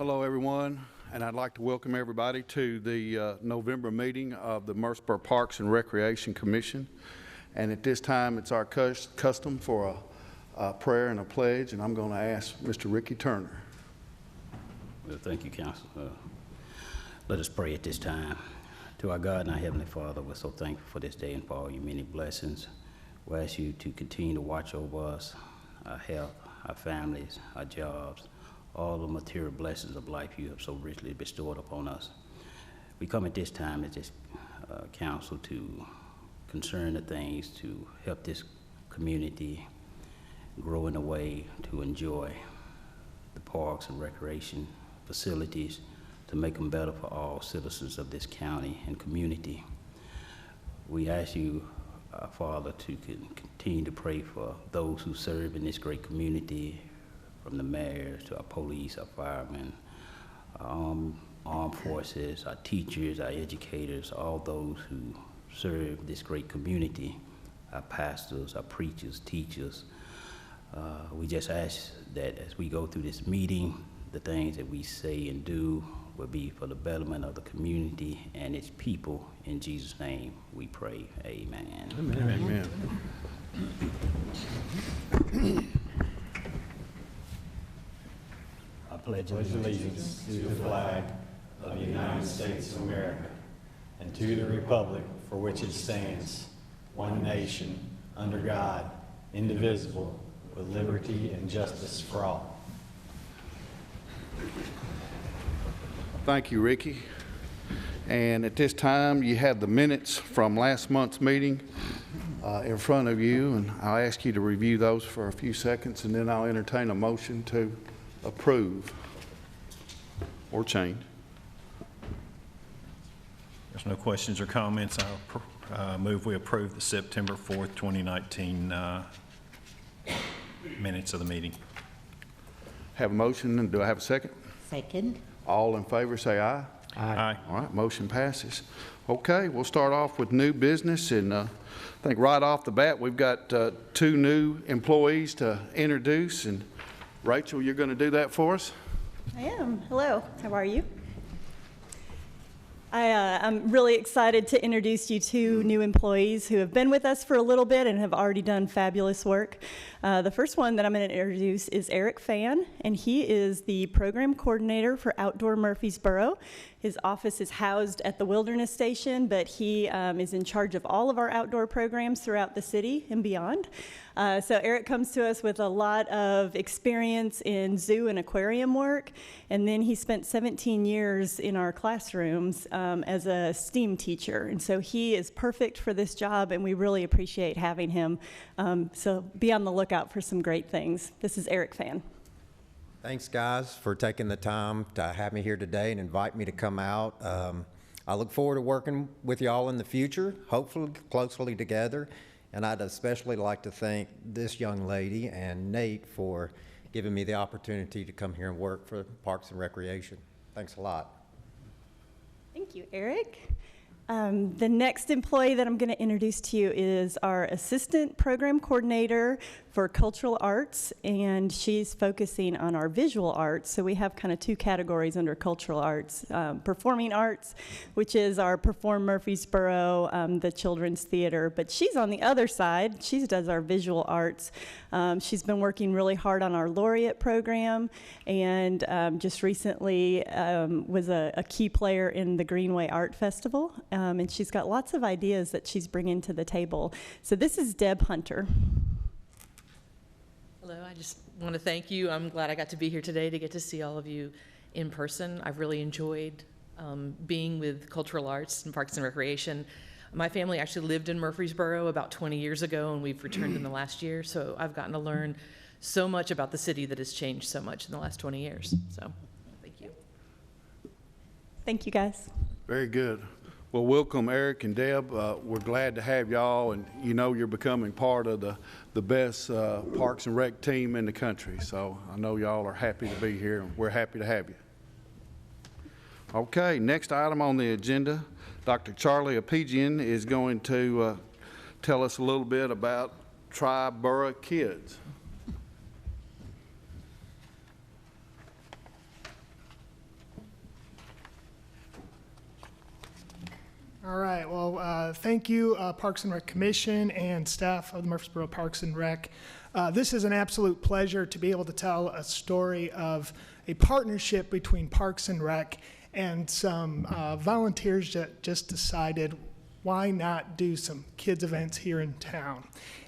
Hello, everyone, and I'd like to welcome everybody to the November meeting of the Murfreesboro Parks and Recreation Commission. And at this time, it's our custom for a prayer and a pledge, and I'm going to ask Mr. Ricky Turner. Well, thank you, Council. Let us pray at this time. To our God and our Heavenly Father, we're so thankful for this day and for all your many blessings. We ask you to continue to watch over us, our health, our families, our jobs, all the material blessings of life you have so richly bestowed upon us. We come at this time as this council to concern the things to help this community grow in a way to enjoy the parks and recreation facilities, to make them better for all citizens of this county and community. We ask you, Father, to continue to pray for those who serve in this great community, from the mayors to our police, our firemen, our armed forces, our teachers, our educators, all those who serve this great community, our pastors, our preachers, teachers. We just ask that as we go through this meeting, the things that we say and do will be for the betterment of the community and its people. In Jesus' name we pray, amen. Amen. Amen. I pledge allegiance to the flag of the United States of America and to the republic for which it stands, one nation, under God, indivisible, with liberty and justice for all. Thank you, Ricky. And at this time, you have the minutes from last month's meeting in front of you, and I'll ask you to review those for a few seconds, and then I'll entertain a motion to approve or change. There's no questions or comments. I'll move we approve the September 4th, 2019 minutes of the meeting. Have a motion, and do I have a second? Second. All in favor say aye. Aye. All right, motion passes. Okay, we'll start off with new business, and I think right off the bat we've got two new employees to introduce, and Rachel, you're going to do that for us? I am. Hello. How are you? I'm really excited to introduce you to new employees who have been with us for a little bit and have already done fabulous work. The first one that I'm going to introduce is Eric Fan, and he is the program coordinator for Outdoor Murfreesboro. His office is housed at the Wilderness Station, but he is in charge of all of our outdoor programs throughout the city and beyond. So Eric comes to us with a lot of experience in zoo and aquarium work, and then he spent 17 years in our classrooms as a STEAM teacher, and so he is perfect for this job, and we really appreciate having him. So be on the lookout for some great things. This is Eric Fan. Thanks, guys, for taking the time to have me here today and invite me to come out. I look forward to working with y'all in the future, hopefully closely together. And I'd especially like to thank this young lady and Nate for giving me the opportunity to come here and work for Parks and Recreation. Thanks a lot. Thank you, Eric. The next employee that I'm going to introduce to you is our assistant program coordinator for cultural arts, and she's focusing on our visual arts. So we have kind of two categories under cultural arts. Performing arts, which is our Perform Murfreesboro, the children's theater, but she's on the other side. She does our visual arts. She's been working really hard on our laureate program, and just recently was a key player in the Greenway Art Festival, and she's got lots of ideas that she's bringing to the table. So this is Deb Hunter. Hello, I just want to thank you. I'm glad I got to be here today to get to see all of you in person. I've really enjoyed being with Cultural Arts and Parks and Recreation. My family actually lived in Murfreesboro about 20 years ago, and we've returned in the last year, so I've gotten to learn so much about the city that has changed so much in the last 20 years. So, thank you. Thank you, guys. Very good. Well, welcome, Eric and Deb. We're glad to have y'all, and you know you're becoming part of the best Parks and Rec team in the country. So I know y'all are happy to be here, and we're happy to have you. Okay, next item on the agenda, Dr. Charlie Apigian is going to tell us a little bit about Tri-Borough Kids. All right, well, thank you, Parks and Rec Commission and staff of the Murfreesboro Parks and Rec. This is an absolute pleasure to be able to tell a story of a partnership between Parks and Rec and some volunteers that just decided, why not do some kids events here in town?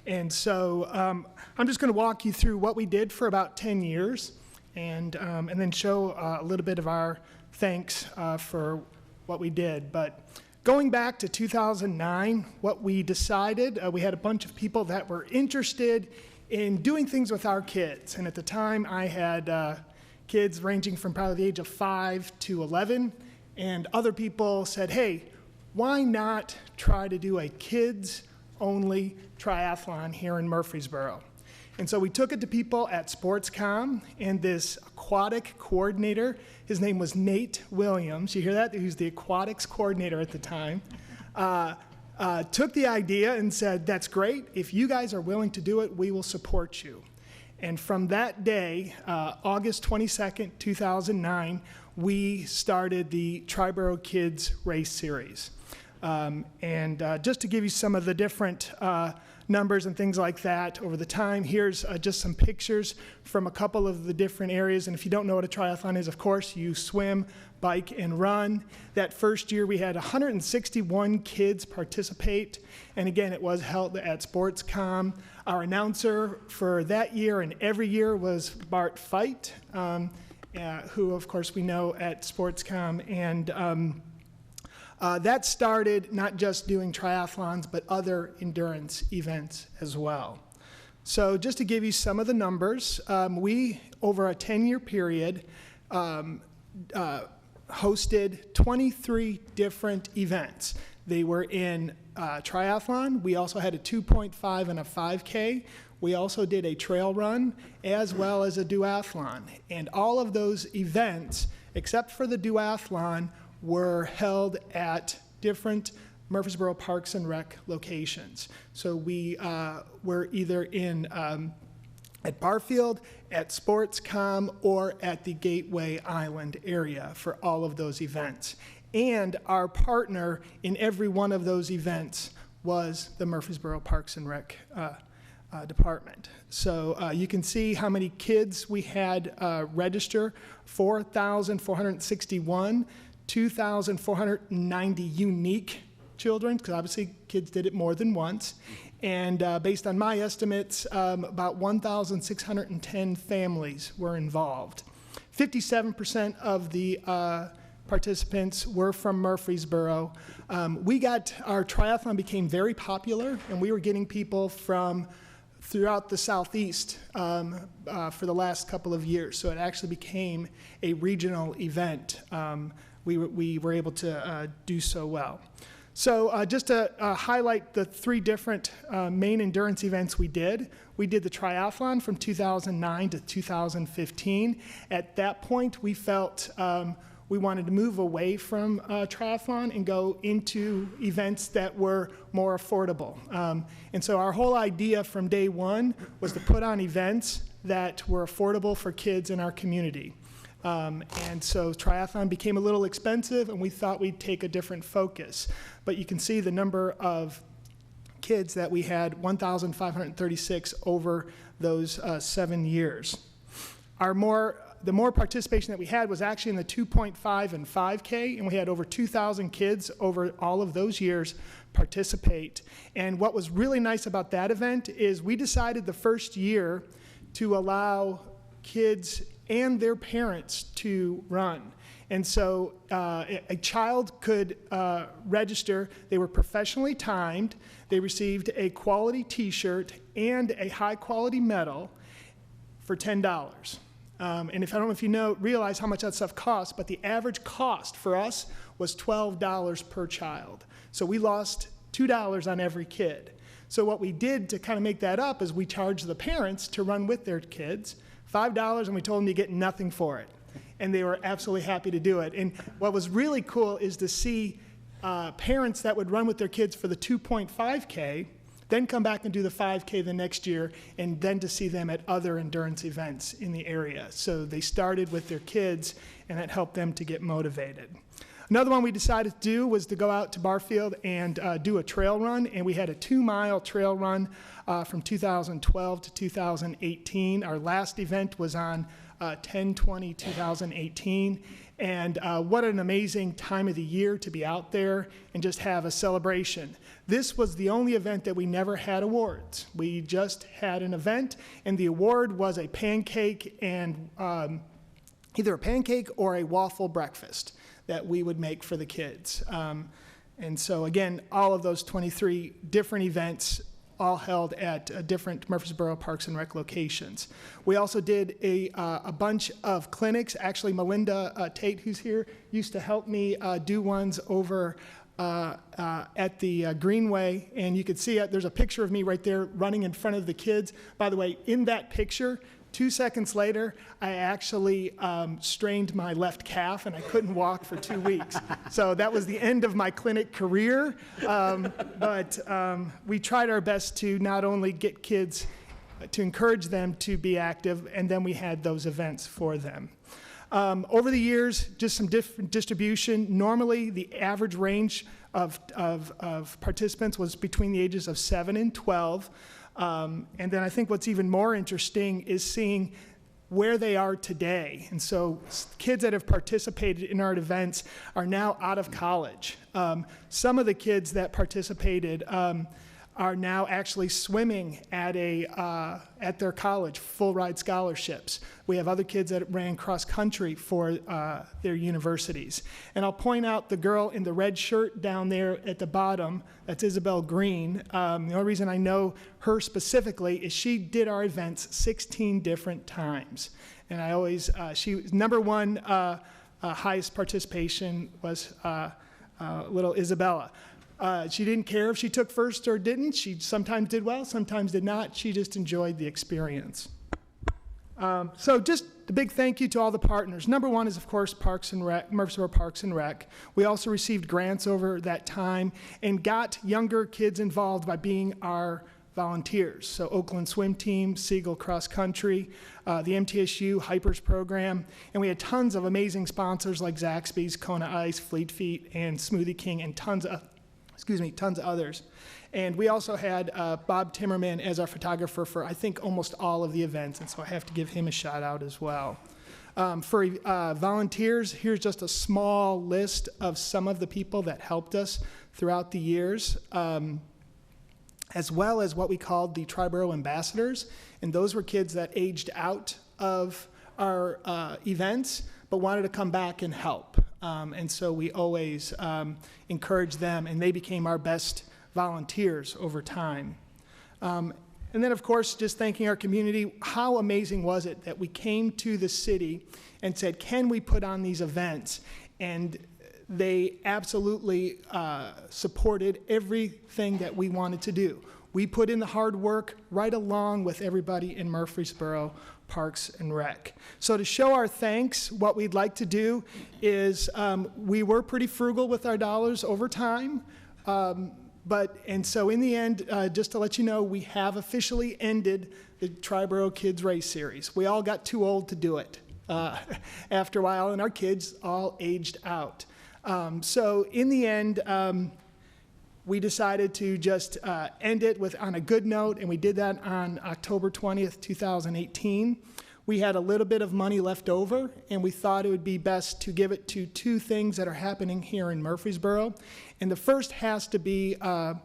And so I'm just going to walk you through what we did for about 10 years and then show a little bit of our thanks for what we did. But going back to 2009, what we decided, we had a bunch of people that were interested in doing things with our kids. And at the time, I had kids ranging from probably the age of 5 to 11. And other people said, hey, why not try to do a kids-only triathlon here in Murfreesboro? And so we took it to people at SportsCom, and this aquatic coordinator, his name was Nate Williams. You hear that? He was the aquatics coordinator at the time. Took the idea and said, that's great. If you guys are willing to do it, we will support you. And from that day, August 22nd, 2009, we started the Triborough Kids Race Series. Just to give you some of the different numbers and things like that over the time, here's just some pictures from a couple of the different areas. And if you don't know what a triathlon is, of course, you swim, bike, and run. That first year, we had 161 kids participate. And again, it was held at SportsCom. Our announcer for that year and every year was Bart Feit, who, of course, we know at SportsCom. And that started not just doing triathlons, but other endurance events as well. So just to give you some of the numbers, we, over a 10-year period, hosted 23 different events. They were in triathlon. We also had a 2.5 and a 5K. We also did a trail run as well as a duathlon. And all of those events, except for the duathlon, were held at different Murfreesboro Parks and Rec locations. So we were either in at Barfield, at SportsCom, or at the Gateway Island area for all of those events. And our partner in every one of those events was the Murfreesboro Parks and Rec department. So you can see how many kids we had register: 4,461. 2,490 unique children, because obviously kids did it more than once. And based on my estimates, about 1,610 families were involved. 57% of the participants were from Murfreesboro. Our triathlon became very popular, and we were getting people from throughout the Southeast for the last couple of years. So it actually became a regional event. We were able to do so well. So just to highlight the three different main endurance events we did the triathlon from 2009 to 2015. At that point, we felt we wanted to move away from triathlon and go into events that were more affordable. And so our whole idea from day one was to put on events that were affordable for kids in our community. And so triathlon became a little expensive, and we thought we'd take a different focus. But you can see the number of kids that we had, 1,536 over those 7 years. The more participation that we had was actually in the 2.5 and 5K, and we had over 2,000 kids over all of those years participate. And what was really nice about that event is we decided the first year to allow kids and their parents to run. And so a child could register. They were professionally timed. They received a quality t-shirt and a high-quality medal for $10. And I don't know if you realize how much that stuff costs, but the average cost for us was $12 per child. So we lost $2 on every kid. So what we did to kind of make that up is we charged the parents to run with their kids $5, and we told them you get nothing for it. And they were absolutely happy to do it. And what was really cool is to see parents that would run with their kids for the 2.5K, then come back and do the 5K the next year, and then to see them at other endurance events in the area. So they started with their kids, and that helped them to get motivated. Another one we decided to do was to go out to Barfield and do a trail run, and we had a 2-mile trail run from 2012 to 2018. Our last event was on 10/20/2018, and what an amazing time of the year to be out there and just have a celebration. This was the only event that we never had awards. We just had an event, and the award was a pancake and either a pancake or a waffle breakfast that we would make for the kids. And so again, all of those 23 different events all held at different Murfreesboro Parks and Rec locations. We also did a bunch of clinics. Actually, Melinda Tate, who's here, used to help me do ones over at the Greenway, and you could see there's a picture of me right there running in front of the kids. By the way, in that picture, 2 seconds later, I actually strained my left calf and I couldn't walk for 2 weeks. So that was the end of my clinic career. But we tried our best to not only get kids, to encourage them to be active, and then we had those events for them. Over the years, just some different distribution. Normally, the average range of participants was between the ages of 7 and 12. And then I think what's even more interesting is seeing where they are today. And so kids that have participated in our events are now out of college. Some of the kids that participated are now actually swimming at their college, full ride scholarships. We have other kids that ran cross country for their universities. And I'll point out the girl in the red shirt down there at the bottom, that's Isabel Green. The only reason I know her specifically is she did our events 16 different times. And I always, she was number one highest participation was little Isabella. She didn't care if she took first or didn't. She sometimes did well, sometimes did not. She just enjoyed the experience. So just a big thank you to all the partners. Number one is, of course, Parks and Rec, Murfreesboro Parks and Rec. We also received grants over that time and got younger kids involved by being our volunteers. So Oakland Swim Team, Siegel Cross Country, the MTSU Hypers program, and we had tons of amazing sponsors like Zaxby's, Kona Ice, Fleet Feet, and Smoothie King, and tons of others. And we also had Bob Timmerman as our photographer for, I think, almost all of the events, and so I have to give him a shout out as well. For volunteers, here's just a small list of some of the people that helped us throughout the years, as well as what we called the Triborough Ambassadors, and those were kids that aged out of our events but wanted to come back and help. And so we always encouraged them, and they became our best volunteers over time. And then, of course, just thanking our community. How amazing was it that we came to the city and said, can we put on these events? And they absolutely supported everything that we wanted to do. We put in the hard work right along with everybody in Murfreesboro Parks and Rec. So to show our thanks, what we'd like to do is we were pretty frugal with our dollars over time. And so in the end, just to let you know, we have officially ended the Triborough Kids Race Series. We all got too old to do it after a while, and our kids all aged out. So in the end, we decided to just end it on a good note, and we did that on October 20th, 2018. We had a little bit of money left over, and we thought it would be best to give it to two things that are happening here in Murfreesboro. And the first has to be a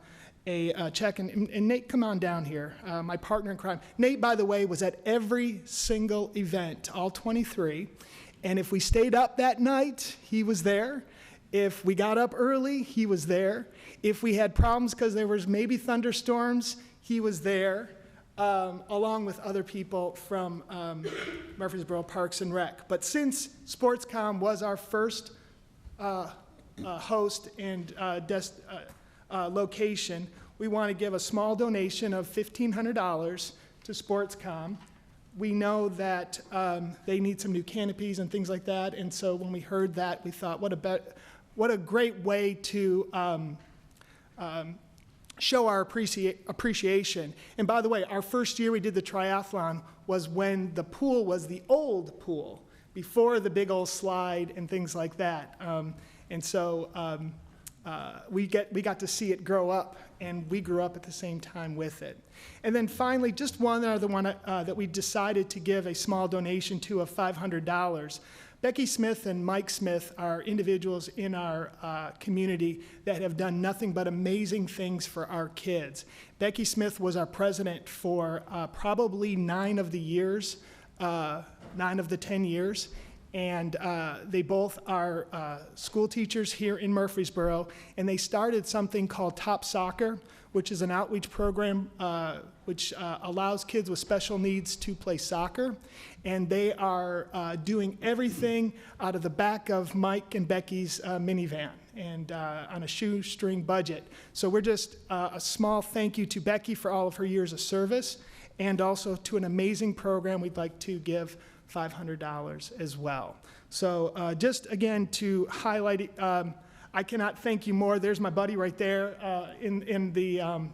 check, and Nate, come on down here, my partner in crime. Nate, by the way, was at every single event, all 23, and if we stayed up that night, he was there. If we got up early, he was there. If we had problems because there was maybe thunderstorms, he was there, along with other people from Murfreesboro Parks and Rec. But since SportsCom was our first host and location, we want to give a small donation of $1,500 to SportsCom. We know that they need some new canopies and things like that, and so when we heard that, we thought, what a great way to show our appreciation. And by the way, our first year we did the triathlon was when the pool was the old pool. before the big old slide and things like that. We got to see it grow up, and we grew up at the same time with it. And then finally, just one other one that we decided to give a small donation to of $500. Becky Smith and Mike Smith are individuals in our community that have done nothing but amazing things for our kids. Becky Smith was our president for probably 9 of the 10 years. And they both are school teachers here in Murfreesboro, and they started something called Top Soccer, which is an outreach program which allows kids with special needs to play soccer. And they are doing everything out of the back of Mike and Becky's minivan and on a shoestring budget. So we're just a small thank you to Becky for all of her years of service, and also to an amazing program we'd like to give $500 as well. So just again to highlight it, I cannot thank you more. There's my buddy right there in the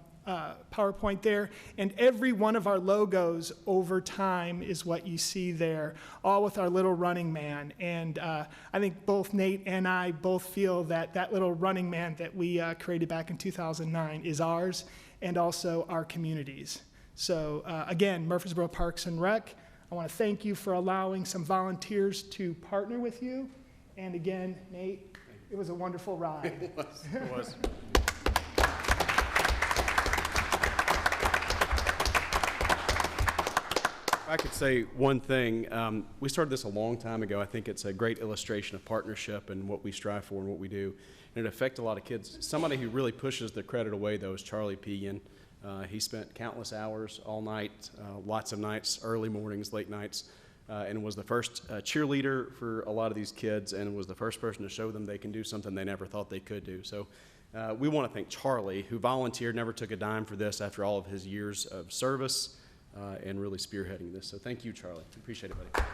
PowerPoint there. And every one of our logos over time is what you see there, all with our little running man. And I think both Nate and I both feel that that little running man that we created back in 2009 is ours, and also our communities. So again, Murfreesboro Parks and Rec, I want to thank you for allowing some volunteers to partner with you. And again, Nate, it was a wonderful ride. It was. If I could say one thing, we started this a long time ago. I think it's a great illustration of partnership and what we strive for and what we do. And it affects a lot of kids. Somebody who really pushes the credit away, though, is Charlie Pegan. He spent countless hours, all night, lots of nights, early mornings, late nights, and was the first cheerleader for a lot of these kids, and was the first person to show them they can do something they never thought they could do. So we want to thank Charlie, who volunteered, never took a dime for this after all of his years of service, and really spearheading this. So thank you, Charlie. Appreciate it, buddy.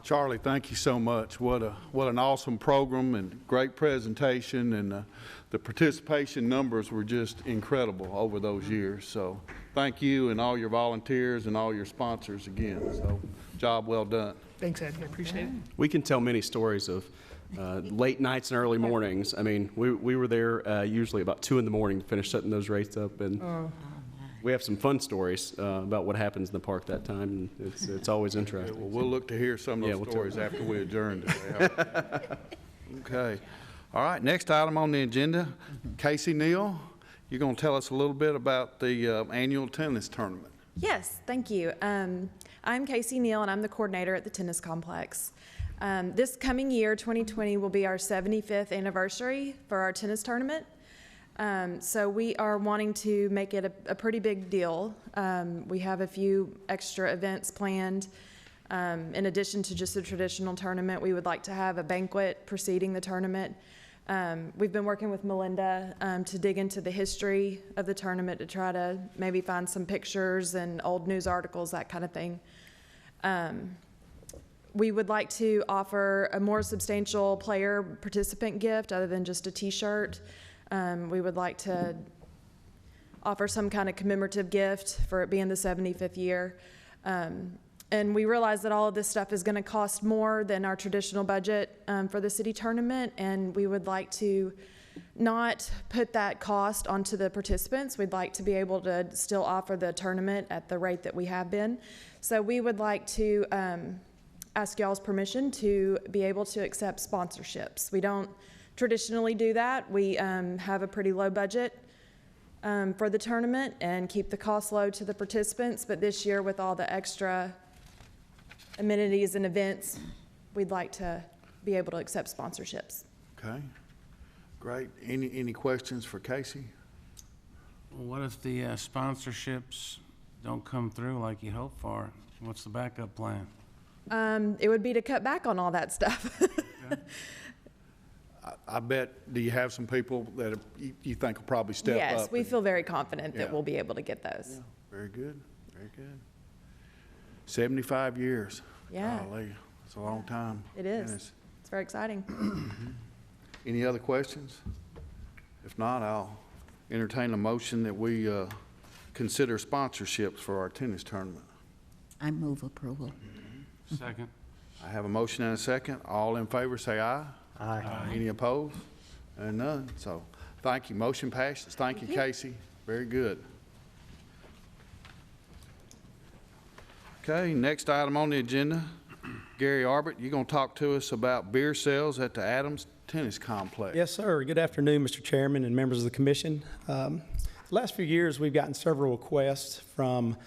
Charlie, thank you so much. What an awesome program and great presentation, and the participation numbers were just incredible over those years. So thank you and all your volunteers and all your sponsors again. So job well done. Thanks, Ed. I appreciate it. We can tell many stories of late nights and early mornings. I mean, we were there usually about 2 in the morning to finish setting those rates up, and we have some fun stories about what happens in the park that time, and it's always interesting. Well, we'll look to hear some of those stories after we adjourn today. Okay. All right, next item on the agenda, Casey Neal, you're going to tell us a little bit about the annual tennis tournament. Yes, thank you. I'm Casey Neal, and I'm the coordinator at the tennis complex. This coming year, 2020, will be our 75th anniversary for our tennis tournament. So we are wanting to make it a pretty big deal. We have a few extra events planned. In addition to just the traditional tournament, we would like to have a banquet preceding the tournament. We've been working with Melinda to dig into the history of the tournament, to try to maybe find some pictures and old news articles, that kind of thing. We would like to offer a more substantial player participant gift other than just a t-shirt. We would like to offer some kind of commemorative gift for it being the 75th year. And we realize that all of this stuff is going to cost more than our traditional budget for the city tournament, and we would like to not put that cost onto the participants. We'd like to be able to still offer the tournament at the rate that we have been. So we would like to ask y'all's permission to be able to accept sponsorships. We don't traditionally do that. We have a pretty low budget for the tournament and keep the cost low to the participants, but this year with all the extra amenities and events, we'd like to be able to accept sponsorships. Okay, great. Any questions for Casey? What if the sponsorships don't come through like you hope for? What's the backup plan? It would be to cut back on all that stuff. I bet, do you have some people that you think will probably step up? Yes, we feel very confident that Yeah. we'll be able to get those. Yeah, very good, very good. 75 years. Yeah. Golly, it's a long time. It is. Goodness. It's very exciting. Any other questions? If not, I'll entertain a motion that we consider sponsorships for our tennis tournament. I move approval. Second. I have a motion and a second. All in favor, say aye. Aye. Any opposed? And none. So, thank you. Motion passes. Thank you, Casey. Very good. Okay, next item on the agenda, Gary Arbett, you're going to talk to us about beer sales at the Adams Tennis Complex. Yes, sir. Good afternoon, Mr. Chairman and members of the commission. The last few years, we've gotten several requests from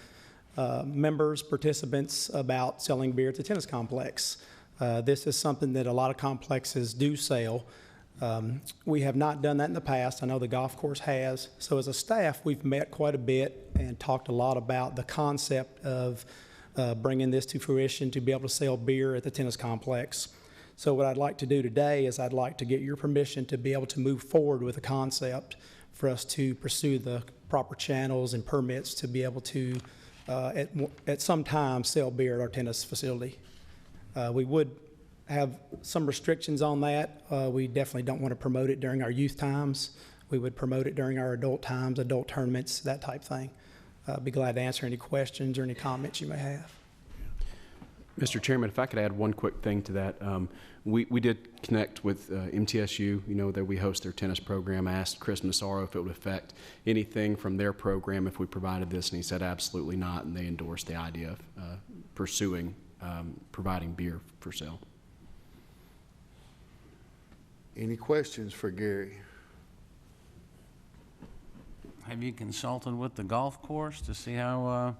members, participants about selling beer at the tennis complex. This is something that a lot of complexes do sell. We have not done that in the past. I know the golf course has. So as a staff, we've met quite a bit and talked a lot about the concept of bringing this to fruition to be able to sell beer at the tennis complex. So what I'd like to do today is I'd like to get your permission to be able to move forward with a concept for us to pursue the proper channels and permits to be able to, at some time, sell beer at our tennis facility. We would have some restrictions on that. We definitely don't want to promote it during our youth times. We would promote it during our adult times, adult tournaments, that type thing. Be glad to answer any questions or any comments you may have. Mr. Chairman, if I could add one quick thing to that. We did connect with MTSU, you know, that we host their tennis program. I asked Chris Massaro if it would affect anything from their program if we provided this, and he said absolutely not, and they endorsed the idea of pursuing providing beer for sale. Any questions for Gary? Have you consulted with the golf course to see how,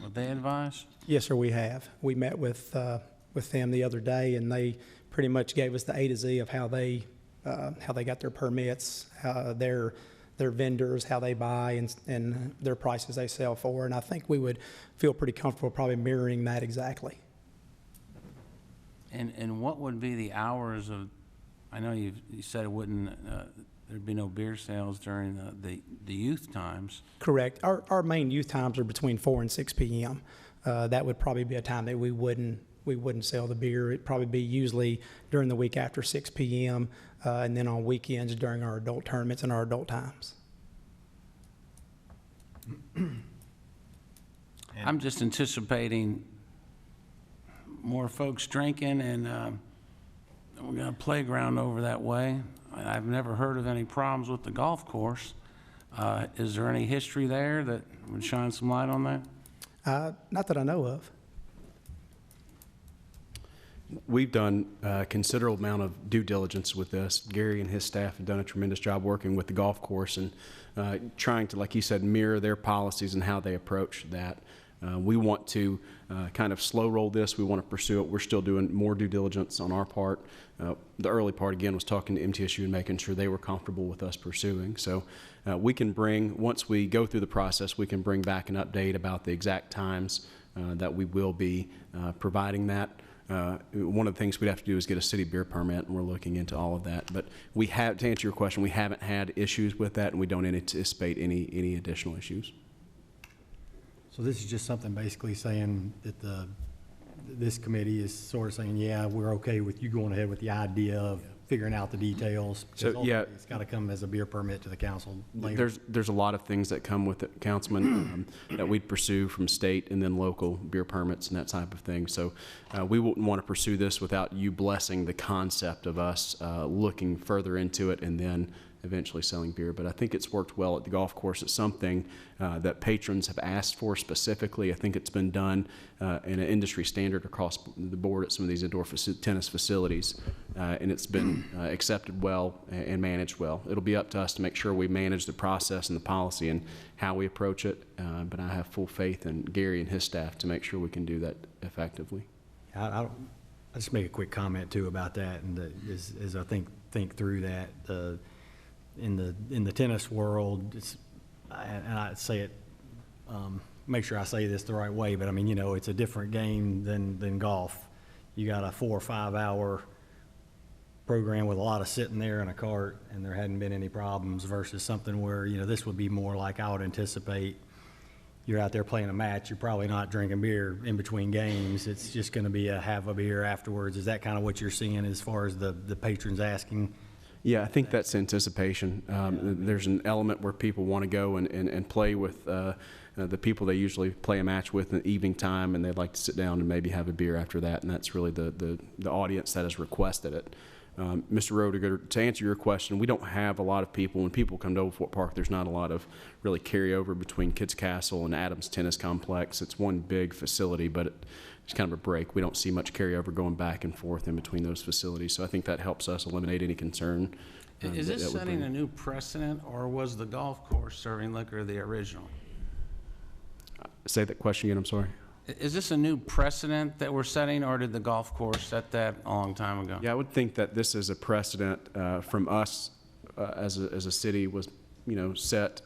what they advise? Yes, sir, we have. We met with them the other day, and they pretty much gave us the A to Z of how they got their permits, their vendors, how they buy, and their prices they sell for. And I think we would feel pretty comfortable probably mirroring that exactly. And what would be the hours of, I know you said it wouldn't, there'd be no beer sales during the youth times. Correct. Our main youth times are between 4 and 6 p.m. That would probably be a time that we wouldn't sell the beer. It'd probably be usually during the week after 6 p.m. And then on weekends during our adult tournaments and our adult times. I'm just anticipating more folks drinking, and we got a playground over that way. I've never heard of any problems with the golf course. Is there any history there that would shine some light on that? Not that I know of. We've done a considerable amount of due diligence with this. Gary and his staff have done a tremendous job working with the golf course and trying to, like you said, mirror their policies and how they approach that. We want to kind of slow roll this. We want to pursue it. We're still doing more due diligence on our part. The early part, again, was talking to MTSU and making sure they were comfortable with us pursuing. So we can bring, once we go through the process, we can bring back an update about the exact times that we will be providing that. One of the things we'd have to do is get a city beer permit, and we're looking into all of that. But we have, to answer your question, we haven't had issues with that, and we don't anticipate any additional issues. So this is just something basically saying that this committee is sort of saying, yeah, we're okay with you going ahead with the idea of figuring out the details. So, yeah. It's got to come as a beer permit to the council later. There's a lot of things that come with it, Councilman, that we'd pursue from state and then local beer permits and that type of thing. So we wouldn't want to pursue this without you blessing the concept of us looking further into it and then eventually selling beer. But I think it's worked well at the golf course. It's something that patrons have asked for specifically. I think it's been done in an industry standard across the board at some of these indoor tennis facilities, and it's been accepted well and managed well. It'll be up to us to make sure we manage the process and the policy and how we approach it, but I have full faith in Gary and his staff to make sure we can do that effectively. I'll just make a quick comment too about that, and as I think through that, in the tennis world, and I say it, make sure I say this the right way, but I mean, you know, it's a different game than golf. You got a 4 or 5 hour program with a lot of sitting there in a cart, and there hadn't been any problems, versus something where, you know, this would be more like, I would anticipate you're out there playing a match, you're probably not drinking beer in between games. It's just going to be have a beer afterwards. Is that kind of what you're seeing as far as the patrons asking? Yeah, I think that's anticipation. There's an element where people want to go and play with the people they usually play a match with in the evening time, and they'd like to sit down and maybe have a beer after that, and that's really the audience that has requested it. Mr. Roediger, to answer your question, we don't have a lot of people. When people come to Old Fort Park, there's not a lot of really carryover between Kids Castle and Adams Tennis Complex. It's one big facility, but it's kind of a break. We don't see much carryover going back and forth in between those facilities, so I think that helps us eliminate any concern. Is this setting a new precedent, or was the golf course serving liquor the original? Say that question again, I'm sorry. Is this a new precedent that we're setting, or did the golf course set that a long time ago? Yeah, I would think that this is a precedent from us as a city was, set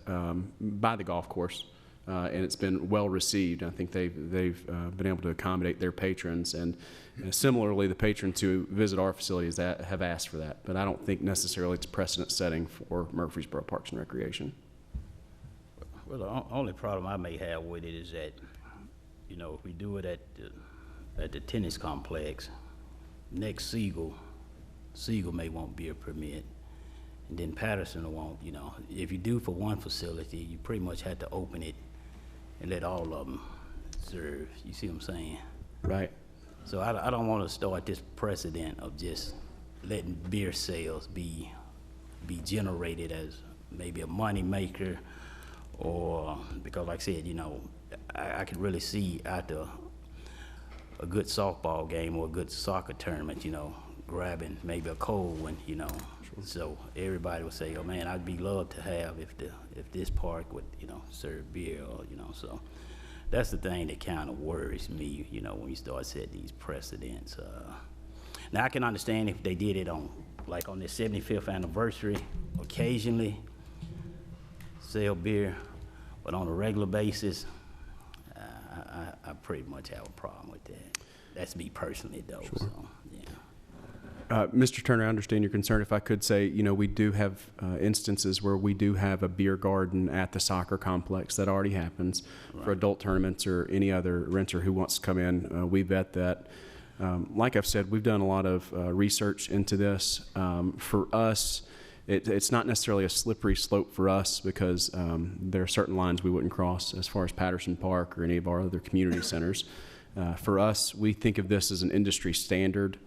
by the golf course, and it's been well received. I think they've been able to accommodate their patrons, and similarly, the patrons who visit our facilities have asked for that. But I don't think necessarily it's precedent setting for Murfreesboro Parks and Recreation. Well, the only problem I may have with it is that, if we do it at the tennis complex, next Siegel may want beer permit, and then Patterson will want, if you do for one facility, you pretty much have to open it and let all of them serve. You see what I'm saying? Right. So I don't want to start this precedent of just letting beer sales be generated as maybe a money maker, or because like I said, I could really see after a good softball game or a good soccer tournament, grabbing maybe a cold one, Sure. So everybody would say, oh man, I'd be loved to have if this park would, serve beer, or, so that's the thing that kind of worries me, when you start setting these precedents. Now I can understand if they did it on their 75th anniversary, occasionally sell beer, but on a regular basis, I pretty much have a problem with that. That's me personally, though. Sure. So, yeah. Mr. Turner, I understand your concern. If I could say, we do have instances where we do have a beer garden at the soccer complex. That already happens for adult tournaments or any other renter who wants to come in. We vet that. Like I've said, we've done a lot of research into this. For us, it's not necessarily a slippery slope for us because there are certain lines we wouldn't cross as far as Patterson Park or any of our other community centers. For us, we think of this as an industry standard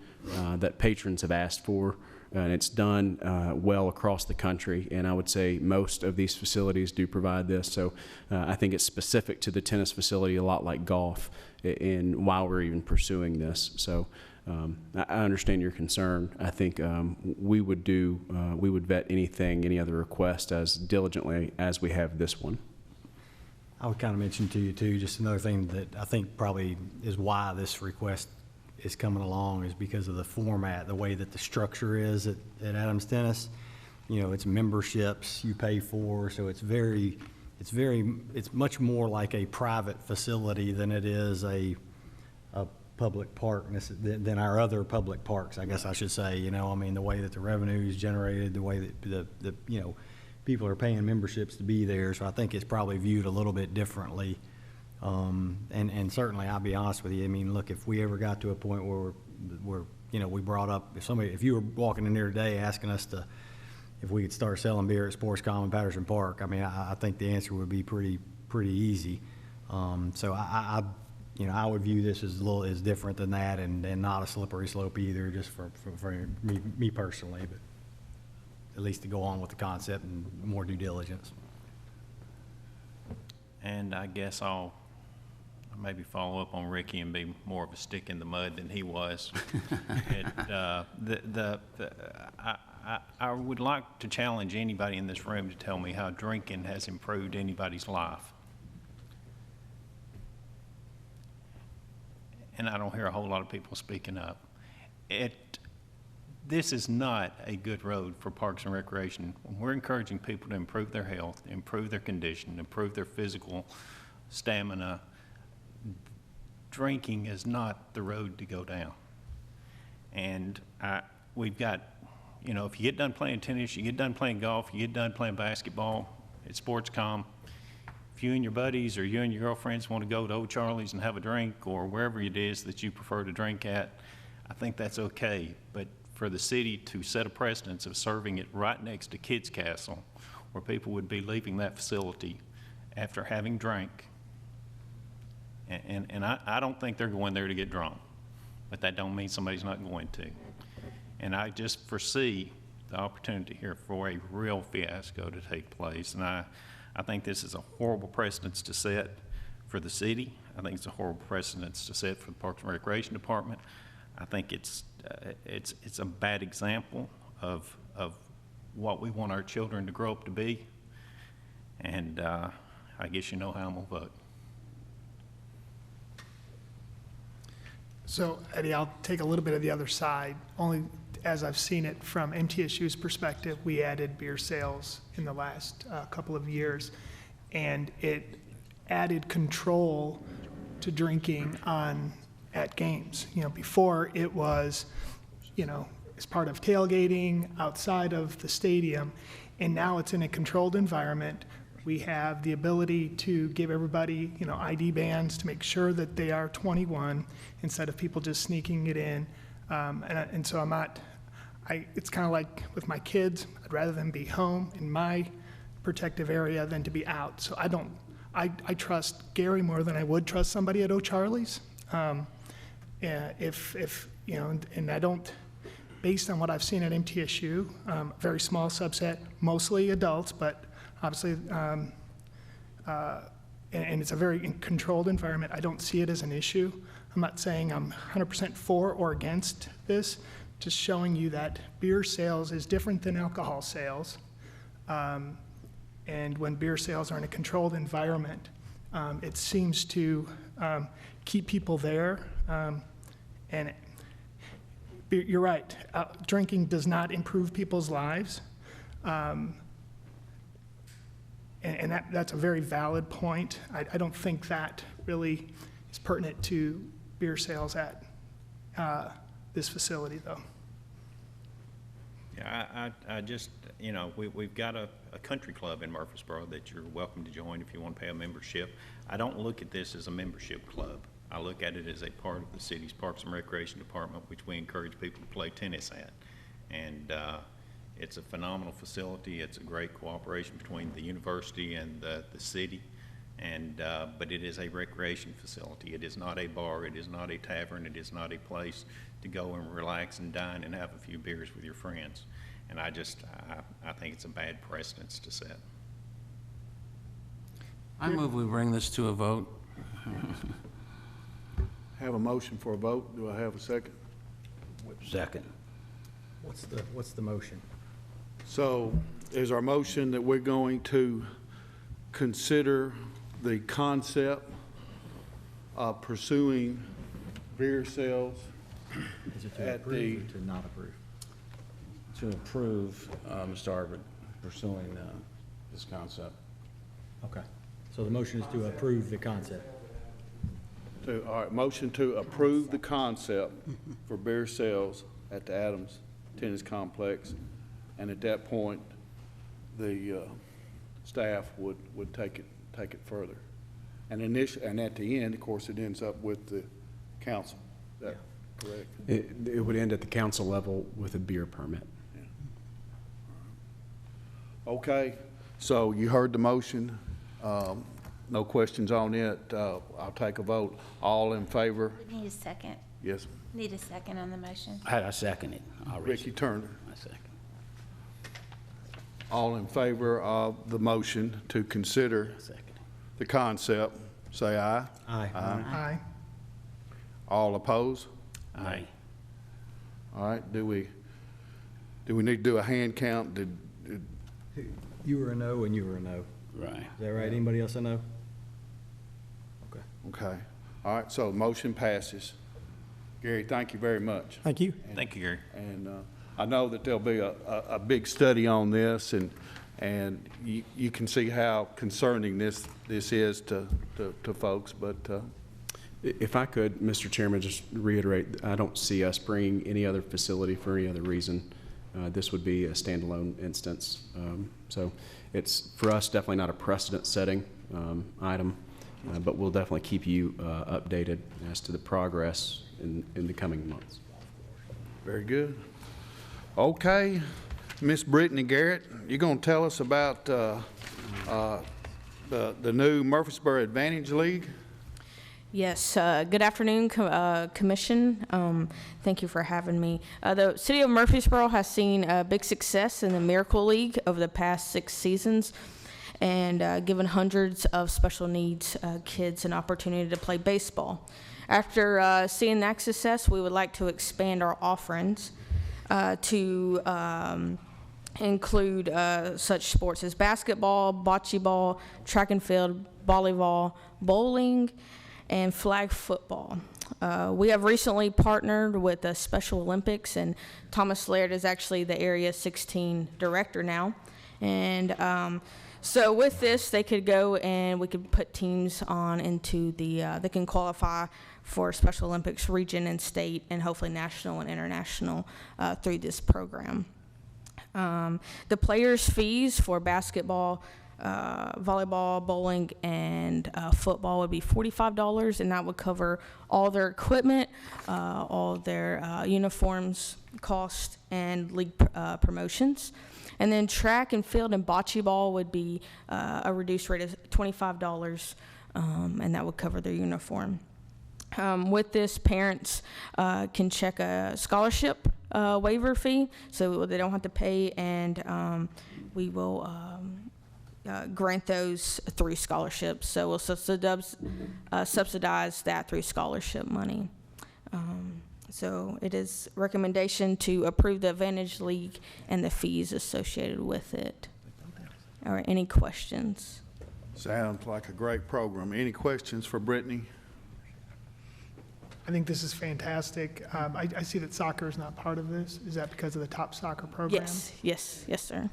that patrons have asked for, and it's done well across the country, and I would say most of these facilities do provide this. So I think it's specific to the tennis facility, a lot like golf, and while we're even pursuing this. So I understand your concern. I think we would vet any other request as diligently as we have this one. I would kind of mention to you too, just another thing that I think probably is why this request is coming along is because of the format, the way that the structure is at Adams Tennis. It's memberships you pay for, so it's much more like a private facility than it is a public park than our other public parks, I guess I should say. The way that the revenue is generated, the way that the people are paying memberships to be there. So I think it's probably viewed a little bit differently. And certainly, I'll be honest with you. Look, if we ever got to a point where we brought up, if you were walking in there today asking us if we could start selling beer at Sportscom and Patterson Park, I think the answer would be pretty easy. So I would view this as different than that, and not a slippery slope either, just for me personally, but at least to go on with the concept and more due diligence. And I guess I'll maybe follow up on Ricky and be more of a stick in the mud than he was. I would like to challenge anybody in this room to tell me how drinking has improved anybody's life. And I don't hear a whole lot of people speaking up. This is not a good road for Parks and Recreation. We're encouraging people to improve their health, improve their condition, improve their physical stamina. Drinking is not the road to go down. And we've got, if you get done playing tennis, you get done playing golf, you get done playing basketball at Sportscom, if you and your buddies or you and your girlfriends want to go to Old Charlie's and have a drink or wherever it is that you prefer to drink at, I think that's okay. But for the city to set a precedence of serving it right next to Kids Castle, where people would be leaving that facility after having drank And I don't think they're going there to get drunk, but that don't mean somebody's not going to. And I just foresee the opportunity here for a real fiasco to take place. And I think this is a horrible precedence to set for the city. I think it's a horrible precedence to set for the Parks and Recreation Department. I think it's a bad example of what we want our children to grow up to be. And I guess you know how I'm gonna vote. So, Eddie, I'll take a little bit of the other side. Only as I've seen it from MTSU's perspective, we added beer sales in the last couple of years, and it added control to drinking at games. You know, before it was, you know, as part of tailgating outside of the stadium, and now it's in a controlled environment. We have the ability to give everybody, you know, ID bands to make sure that they are 21 instead of people just sneaking it in. And so it's kind of like with my kids, I'd rather them be home in my protective area than to be out. So I trust Gary more than I would trust somebody at O'Charlie's. If you know, and I don't, based on what I've seen at MTSU, very small subset, mostly adults, but obviously, and it's a very controlled environment. I don't see it as an issue. I'm not saying I'm 100% for or against this, just showing you that beer sales is different than alcohol sales. And when beer sales are in a controlled environment, it seems to keep people there. And you're right, drinking does not improve people's lives. And that's a very valid point. I don't think that really is pertinent to beer sales at this facility, though. Yeah, I just, you know, we've got a country club in Murfreesboro that you're welcome to join if you want to pay a membership. I don't look at this as a membership club. I look at it as a part of the city's Parks and Recreation Department, which we encourage people to play tennis at. And it's a phenomenal facility. It's a great cooperation between the university and the city. And but it is a recreation facility. It is not a bar. It is not a tavern. It is not a place to go and relax and dine and have a few beers with your friends. And I think it's a bad precedence to set. I move we bring this to a vote. Have a motion for a vote. Do I have a second? Second. What's the motion? So is our motion that we're going to consider the concept of pursuing beer sales Is it to At approve the- or to not approve? To approve, Mr. Arbor, pursuing this concept. Okay. So the motion is to approve the concept. all right, motion to approve the concept for beer sales at the Adams Tennis Complex. And at that point, the staff would take it further. And at the end, of course, it ends up with the council. Is that correct? It would end at the council level with a beer permit. Okay, so you heard the motion. No questions on it. I'll take a vote. All in favor? We need a second. Yes. Need a second on the motion. I second it already. Ricky Turner. I second. All in favor of the motion to consider Second. the concept, say aye. Aye. Aye. All opposed? Aye. All right, do we need to do a hand count? You were a no and you were a no. Right. Is that right? Anybody else a no? Okay. Okay. All right, so motion passes. Gary, thank you very much. Thank you. Thank you, Gary. And I know that there'll be a big study on this, and you can see how concerning this is to folks, but If I could, Mr. Chairman, just reiterate, I don't see us bringing any other facility for any other reason. This would be a standalone instance. So it's, for us, definitely not a precedent-setting item, but we'll definitely keep you updated as to the progress in the coming months. very good. Okay, Miss Brittany Garrett, you're going to tell us about the new Murfreesboro Advantage League? Yes, good afternoon, Commission. Thank you for having me. The City of Murfreesboro has seen big success in the Miracle League over the past 6 seasons and given hundreds of special needs kids an opportunity to play baseball. After seeing that success, we would like to expand our offerings to include such sports as basketball, bocce ball, track and field, volleyball, bowling, and flag football. We have recently partnered with the Special Olympics, and Thomas Laird is actually the Area 16 director now. And so with this, they could go and we could put teams on into the, they can qualify for Special Olympics region and state and hopefully national and international through this program. The players' fees for basketball, volleyball, bowling, and football would be $45, and that would cover all their equipment, all their uniforms cost, and league promotions. And then track and field and bocce ball would be a reduced rate of $25, and that would cover their uniform. With this, parents can check a scholarship waiver fee, so they don't have to pay, and we will grant those through scholarships. So we'll subsidize that through scholarship money. So it is recommendation to approve the Advantage League and the fees associated with it. All right, any questions? Sounds like a great program. Any questions for Brittany? I think this is fantastic. I see that soccer is not part of this. Is that because of the top soccer program? Yes, sir.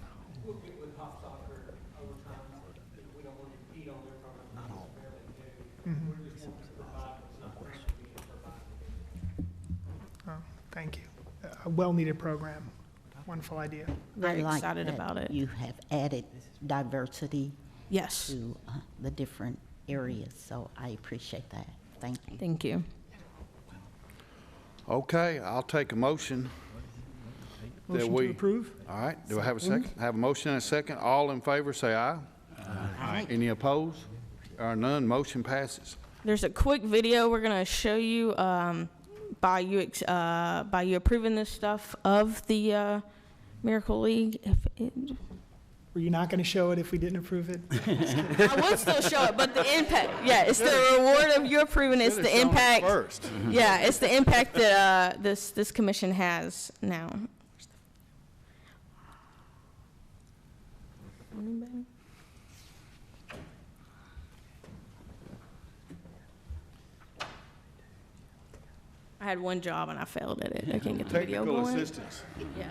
Oh, thank you. A well-needed program. Wonderful idea. Very I like excited that about it. You have added diversity Yes. to the different areas, so I appreciate that. Thank you. Thank you. Okay, I'll take a motion. that Motion we- to approve? All right, do I have a second? I have a motion and a second. All in favor, say aye. Aye. Any opposed? Or none, motion passes. There's a quick video we're gonna show you by you approving this stuff of the Miracle League. Were you not going to show it if we didn't approve it? I would still show it, but the impact, yeah, it's the reward of you approving. It's the impact. First. Yeah, it's the impact that this commission has now. Anybody? I had one job and I failed at it. I can't get the video Technical going. assistance. Yeah.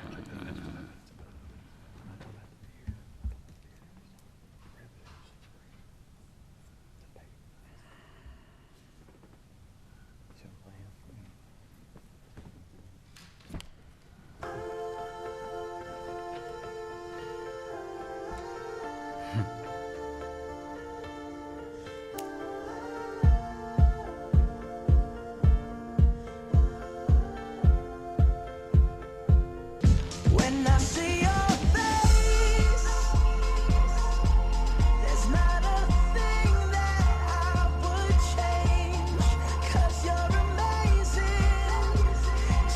When I see your face, there's not a thing that I would change, 'cause you're amazing,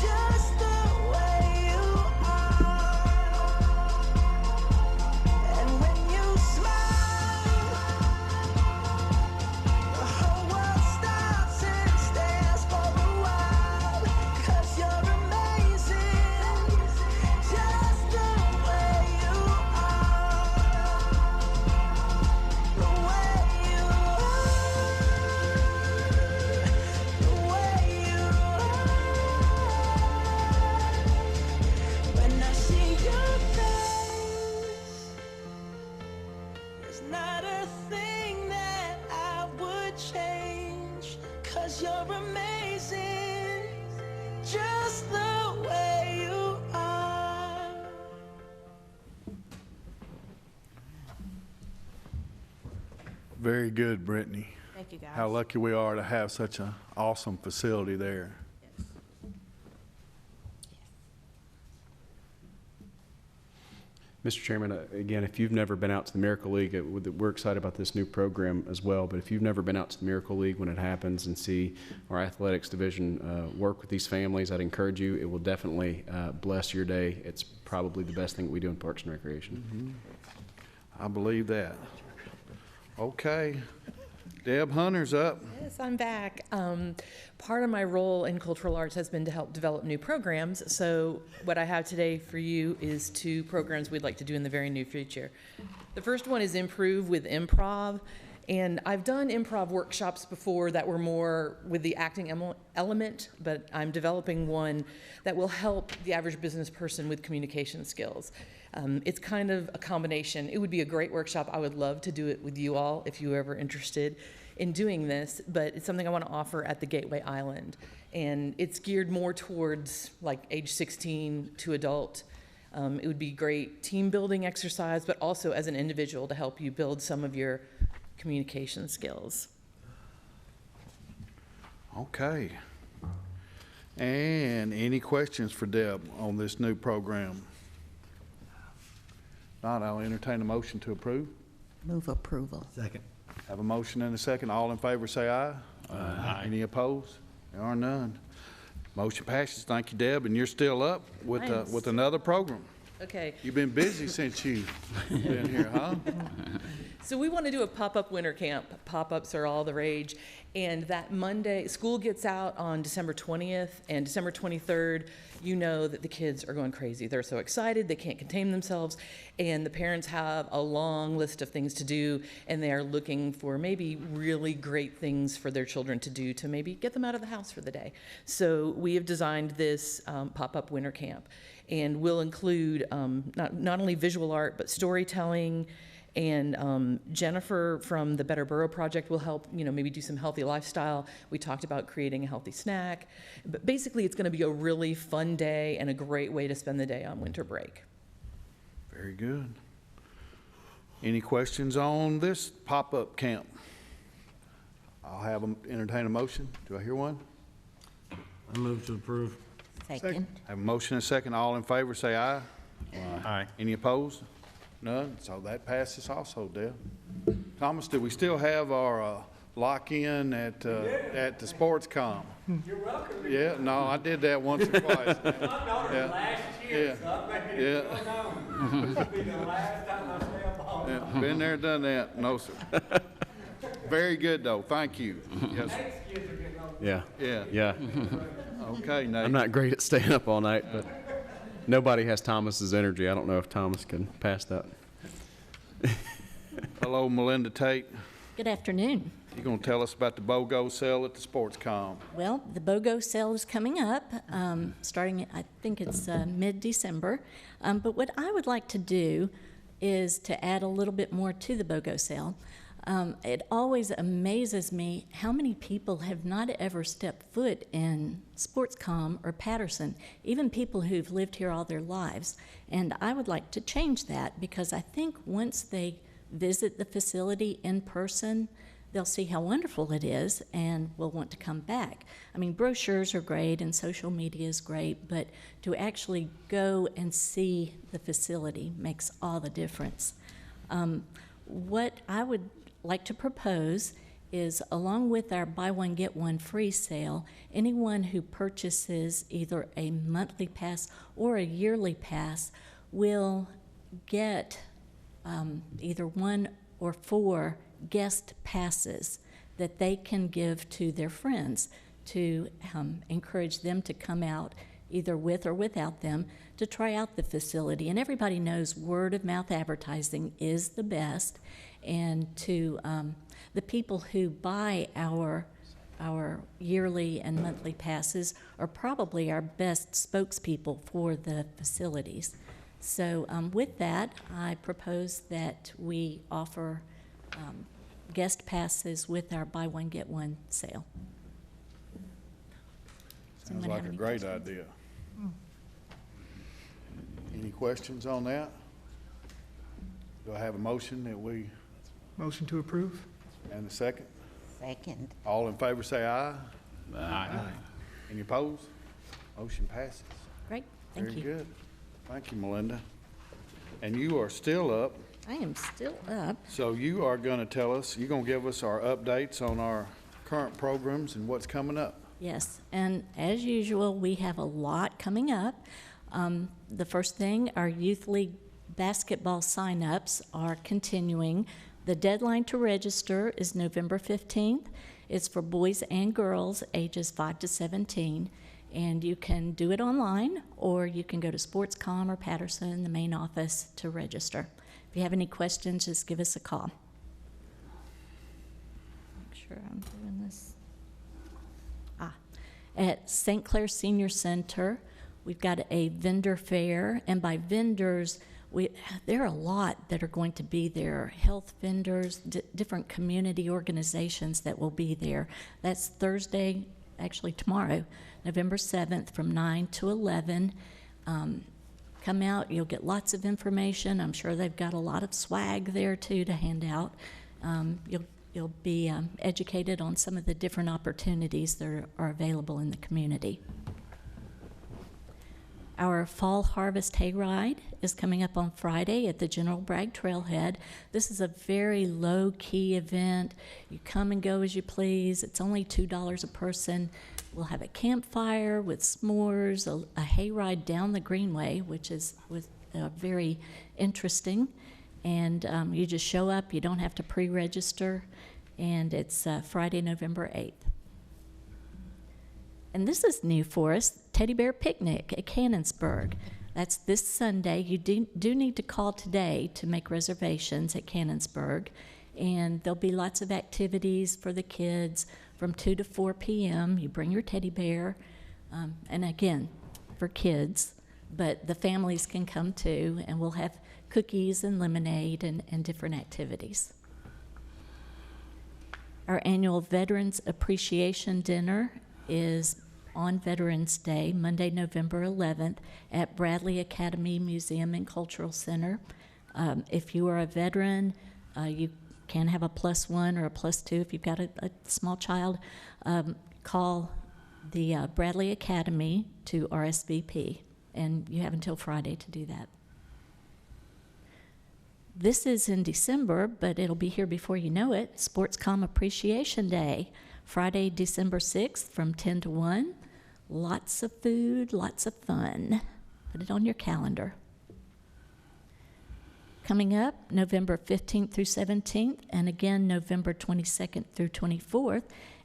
just the way you are. And when you smile, the whole world stops and stares for a while, 'cause you're amazing, just the way you are, the way you are, the way you are. When I see your face, there's not a thing that I would change, 'cause you're amazing, just the way you are. Very good, Brittany. Thank you, guys. How lucky we are to have such an awesome facility there. Mr. Chairman, again, if you've never been out to the Miracle League, we're excited about this new program as well, but if you've never been out to the Miracle League when it happens and see our athletics division work with these families, I'd encourage you. It will definitely bless your day. It's probably the best thing we do in Parks and Recreation. I believe that. Okay. Deb Hunter's up. Yes, I'm back. Part of my role in cultural arts has been to help develop new programs. So what I have today for you is 2 programs we'd like to do in the very near future. The first one is Improve with Improv. And I've done improv workshops before that were more with the acting element, but I'm developing one that will help the average business person with communication skills. It's kind of a combination. It would be a great workshop. I would love to do it with you all if you were ever interested in doing this, but it's something I want to offer at the Gateway Island. And it's geared more towards like age 16 to adult. It would be great team building exercise, but also as an individual to help you build some of your communication skills. Okay. And any questions for Deb on this new program? Not, I'll entertain a motion to approve. Move approval. Second. Have a motion and a second. All in favor say aye. Aye. Any opposed? There are none. Motion passes. Thank you, Deb. And you're still up with, Thanks. with another program. Okay. You've been busy since you've been here, huh? So we want to do a pop-up winter camp. Pop-ups are all the rage. And that Monday, school gets out on December 20th, and December 23rd, you know that the kids are going crazy. They're so excited, they can't contain themselves, and the parents have a long list of things to do, and they are looking for maybe really great things for their children to do to maybe get them out of the house for the day. So we have designed this pop-up winter camp, and will include not only visual art, but storytelling. And Jennifer from the Better Borough Project will help, maybe do some healthy lifestyle. We talked about creating a healthy snack. But basically, it's going to be a really fun day and a great way to spend the day on winter break. Very good. Any questions on this pop-up camp? I'll have them entertain a motion. Do I hear one? I move to approve. Second. Have a motion and a second. All in favor, say aye. Aye. Any opposed? None. So that passes also, Deb. Thomas, do we still have our lock-in at the sports com? You're welcome. Yeah, no, I did that once or twice. My daughter last year, so I bet Yeah. it's going on. This will be the last time I stay up all night. Yeah, been there, done that. No, sir. Very good, though. Thank you. Yes, sir. Next kids are getting on. Yeah. Yeah. Yeah. Okay, Nate. I'm not great at staying up all night, but nobody has Thomas's energy. I don't know if Thomas can pass that. Hello, Melinda Tate. Good afternoon. You gonna tell us about the BOGO sale at the sports com? Well, the BOGO sale is coming up, starting, I think it's mid-December. But what I would like to do is to add a little bit more to the BOGO sale. It always amazes me how many people have not ever stepped foot in Sportscom or Patterson, even people who've lived here all their lives. And I would like to change that because I think once they visit the facility in person, they'll see how wonderful it is and will want to come back. I mean, brochures are great and social media is great, but to actually go and see the facility makes all the difference. What I would like to propose is, along with our buy one, get one free sale, anyone who purchases either a monthly pass or a yearly pass will get either 1 or 4 guest passes that they can give to their friends to encourage them to come out either with or without them to try out the facility. And everybody knows word of mouth advertising is the best. And to the people who buy our yearly and monthly passes are probably our best spokespeople for the facilities. So with that, I propose that we offer guest passes with our buy one, get one sale. Sounds like a great idea. Any questions on that? Do I have a motion that we, Motion to approve? and a second? Second. All in favor say aye. Aye. Any opposed? Motion passes. Great, thank you. Very good. Thank you, Melinda. And you are still up, I am still up. so you are going to tell us, you're going to give us our updates on our current programs and what's coming up. Yes, and as usual, we have a lot coming up. The first thing, our Youth League basketball signups are continuing. The deadline to register is November 15th. It's for boys and girls ages 5 to 17, and you can do it online, or you can go to Sportscom or Patterson, the main office, to register. If you have any questions, just give us a call. Make sure I'm doing this. At St. Clair Senior Center, we've got a vendor fair, and by vendors, there are a lot that are going to be there. Health vendors, different community organizations that will be there. That's Thursday, actually tomorrow, November 7th from 9 to 11. Come out, you'll get lots of information. I'm sure they've got a lot of swag there too to hand out. You'll be educated on some of the different opportunities that are available in the community. Our Fall Harvest Hayride is coming up on Friday at the General Bragg Trailhead. This is a very low-key event. You come and go as you please. It's only $2 a person. We'll have a campfire with s'mores, a hayride down the Greenway, which is very interesting. And you just show up. You don't have to pre-register. And it's Friday, November 8th. And this is new for us, Teddy Bear Picnic at Cannonsburg. That's this Sunday. You do need to call today to make reservations at Cannonsburg. And there'll be lots of activities for the kids from 2 to 4 p.m. You bring your teddy bear. And again, for kids, but the families can come too, and we'll have cookies and lemonade and different activities. Our annual Veterans Appreciation Dinner is on Veterans Day, Monday, November 11th, at Bradley Academy Museum and Cultural Center. If you are a veteran, you can have a +1 or a +2. If you've got a small child, call the Bradley Academy to RSVP, and you have until Friday to do that. This is in December, but it'll be here before you know it. Sportscom Appreciation Day, Friday, December 6th from 10 to 1. Lots of food, lots of fun. Put it on your calendar. Coming up, November 15th through 17th, and again, November 22nd through 24th,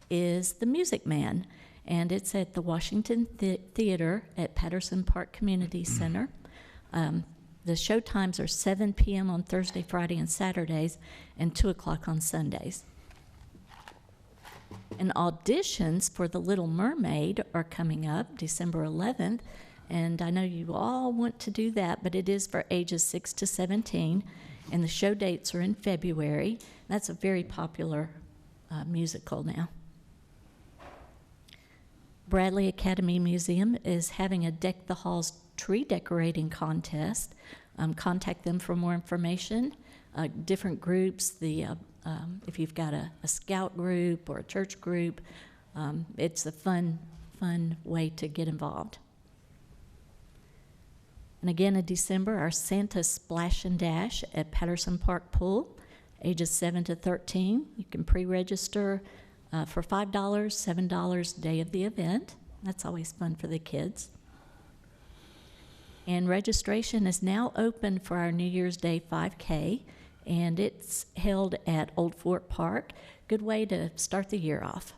is the Music Man. And it's at the Washington Theater at Patterson Park Community Center. The show times are 7 p.m. on Thursday, Friday, and Saturdays, and 2 o'clock on Sundays. And auditions for The Little Mermaid are coming up December 11th, and I know you all want to do that, but it is for ages 6 to 17, and the show dates are in February. That's a very popular musical now. Bradley Academy Museum is having a Deck the Halls tree decorating contest. Contact them for more information. Different groups, if you've got a scout group or a church group, it's a fun way to get involved. And again in December, our Santa Splash and Dash at Patterson Park Pool, ages 7 to 13. You can pre-register for $5, $7 day of the event. That's always fun for the kids. And registration is now open for our New Year's Day 5K, and it's held at Old Fort Park. Good way to start the year off.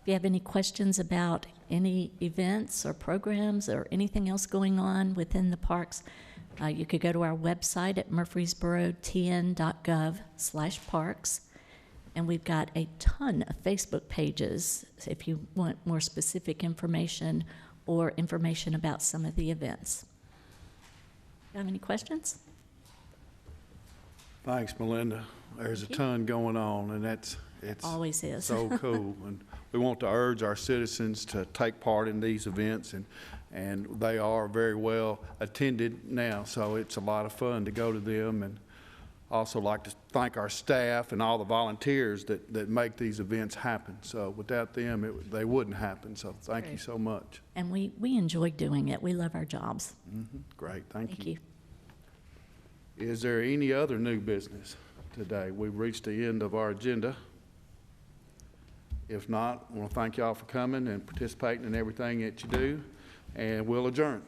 If you have any questions about any events or programs or anything else going on within the parks, you could go to our website at murfreesboro.tn.gov/parks. And we've got a ton of Facebook pages if you want more specific information or information about some of the events. You have any questions? Thanks, Melinda. There's a ton going on, and it's Always is. so cool. And we want to urge our citizens to take part in these events, and they are very well attended now, so it's a lot of fun to go to them. And also like to thank our staff and all the volunteers that make these events happen. So without them, they wouldn't happen. So thank you so much. And we enjoy doing it. We love our jobs. Great, thank you. Thank you. Is there any other new business today? We've reached the end of our agenda. If not, I want to thank y'all for coming and participating in everything that you do, and we'll adjourn.